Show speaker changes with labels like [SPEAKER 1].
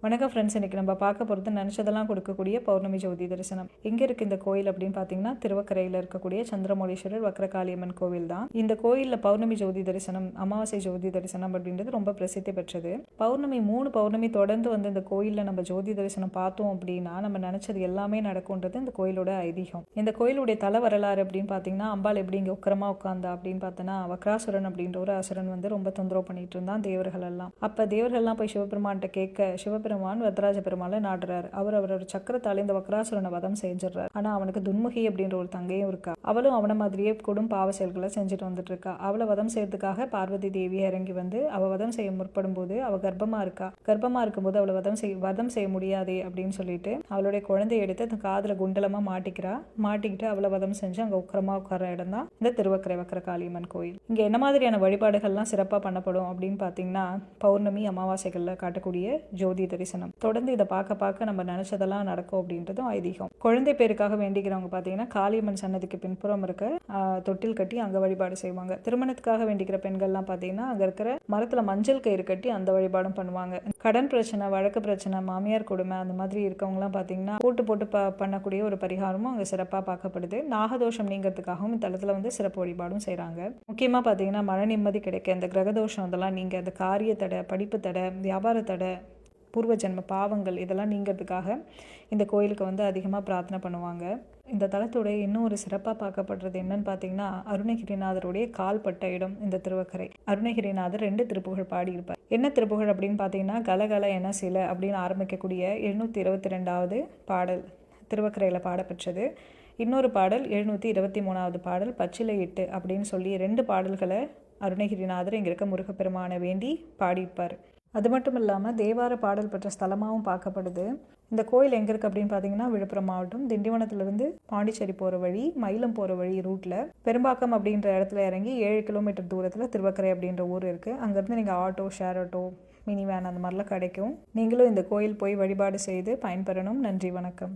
[SPEAKER 1] வணக்கம் ஃப்ரெண்ட்ஸ், இன்றைக்கி நம்ம பார்க்க போகிறது நினச்சதெல்லாம் கொடுக்கக்கூடிய பௌர்ணமி ஜோதி தரிசனம். எங்கே இருக்குது இந்த கோயில் அப்படின்னு பார்த்தீங்கன்னா, திருவக்கரையில் இருக்கக்கூடிய சந்திரமௌலீஸ்வரர் வக்ரகாளியம்மன் கோவில் தான். இந்த கோயிலில் பௌர்ணமி ஜோதி தரிசனம், அமாவாசை ஜோதி தரிசனம் அப்படின்றது ரொம்ப பிரசித்தி பெற்றது. பௌர்ணமி 3 பௌர்ணமி தொடர்ந்து வந்து இந்த கோயிலில் நம்ம ஜோதி தரிசனம் பார்த்தோம் அப்படின்னா நம்ம நினச்சது எல்லாமே நடக்கும்ன்றது இந்த கோயிலோட ஐதீகம். இந்த கோயிலுடைய தல வரலாறு அப்படின்னு பார்த்தீங்கன்னா, அம்பாள் எப்படி இங்கே உக்கரமாக உட்காந்தா அப்படின்னு பார்த்தோன்னா, வக்ராசுரன் அப்படின்ற ஒரு அசுரன் வந்து ரொம்ப தொந்தரவு பண்ணிட்டு இருந்தான் தேவர்கள் எல்லாம். அப்போ தேவர்கள்லாம் போய் சிவபெருமான்கிட்ட கேட்க சிவபெருமான் வரதராஜ பெருமாளை நாடுறாரு. அவரோட சக்கரத்தால இந்த வக்ராசுரனை வதம் செஞ்சிடறாரு. ஆனா அவனுக்கு துன்முகி அப்படின்ற ஒரு தங்கையும் இருக்கா. அவளும் அவனை மாதிரியே கொடும் பாவ செயல்களை செஞ்சுட்டு வந்துட்டு இருக்கா. அவளை வதம் செய்யறதுக்காக பார்வதி தேவி இறங்கி வந்து அவ வதம் செய்ய முற்படும் போது அவ கர்ப்பமா இருக்கா. கர்ப்பமா இருக்கும்போது அவளை வதம் செய்ய முடியாதே அப்படின்னு சொல்லிட்டு அவளுடைய குழந்தைய எடுத்து அந்த காதுல குண்டலமா மாட்டிக்கிட்டு அவளை வதம் செஞ்சு அங்க உக்கரமா உட்கார இடம் தான் இந்த திருவக்கரை வக்ரகாளியம்மன் கோயில். இங்க என்ன மாதிரியான வழிபாடுகள்லாம் சிறப்பா பண்ணப்படும் அப்படின்னு பாத்தீங்கன்னா, பௌர்ணமி அமாவாசைகள்ல காட்டக்கூடிய ஜோதி தரிசனம். தொடர்ந்து இதை பார்க்க நம்ம நினைச்சதெல்லாம் நடக்கும் அப்படின்றதும் ஐதீகம். குழந்தை பேருக்காக வேண்டிக்கிறவங்க பார்த்தீங்கன்னா, காளியம்மன் சன்னதிக்கு பின்புறம் இருக்க தொட்டில் கட்டி அங்கே வழிபாடு செய்வாங்க. திருமணத்துக்காக வேண்டிக்கிற பெண்கள்லாம் பார்த்தீங்கன்னா, அங்கே இருக்கிற மரத்தில் மஞ்சள் கயிறு கட்டி அந்த வழிபாடும் பண்ணுவாங்க. கடன் பிரச்சனை, வழக்கு பிரச்சனை, மாமியார் கொடுமை அந்த மாதிரி இருக்கவங்கலாம் பார்த்தீங்கன்னா போட்டு பண்ணக்கூடிய ஒரு பரிகாரமும் அங்கே சிறப்பாக பார்க்கப்படுது. நாகதோஷம் நீங்கிறதுக்காகவும் இந்த தளத்தில் வந்து சிறப்பு வழிபாடும் செய்கிறாங்க. முக்கியமாக பார்த்தீங்கன்னா, மன நிம்மதி கிடைக்க, இந்த கிரகதோஷம் அதெல்லாம் நீங்கள் அந்த காரிய தடை, படிப்பு தடை, வியாபார தடை, பூர்வ ஜென்ம பாவங்கள் இதெல்லாம் நீங்கிறதுக்காக இந்த கோயிலுக்கு வந்து அதிகமாக பிரார்த்தனை பண்ணுவாங்க. இந்த தலத்துடைய இன்னும் ஒரு சிறப்பாக பார்க்கப்படுறது என்னன்னு பார்த்தீங்கன்னா, அருணகிரிநாதருடைய கால்பட்ட இடம் இந்த திருவக்கரை. அருணகிரிநாதர் 2 திருப்புகழ் பாடியிருப்பார். என்ன திருப்புகழ் அப்படின்னு பார்த்தீங்கன்னா, கலகல என சில அப்படின்னு ஆரம்பிக்கக்கூடிய 722வது பாடல் திருவக்கரையில் பாடப்பெற்றது. இன்னொரு பாடல் 723வது பாடல் பச்சிலை இட்டு அப்படின்னு சொல்லி 2 பாடல்களை அருணகிரிநாதர் இங்கே இருக்க முருகப்பெருமானை வேண்டி பாடியிருப்பார். அது மட்டும் இல்லாமல் தேவார பாடல் பெற்ற ஸ்தலமாகவும் பார்க்கப்படுது. இந்த கோயில் எங்கே இருக்குது அப்படின்னு பார்த்தீங்கன்னா, விழுப்புரம் மாவட்டம் திண்டிவனத்துலேருந்து பாண்டிச்சேரி போகிற வழி, மயிலம் போகிற வழி ரூட்டில் பெரும்பாக்கம் அப்படின்ற இடத்துல இறங்கி 7 கிலோமீட்டர் தூரத்தில் திருவக்கரை அப்படின்ற ஊர் இருக்குது. அங்கேருந்து நீங்கள் auto, share auto, mini van அந்த மாதிரிலாம் கிடைக்கும். நீங்களும் இந்த கோயில் போய் வழிபாடு செய்து பயன்பெறணும். நன்றி, வணக்கம்.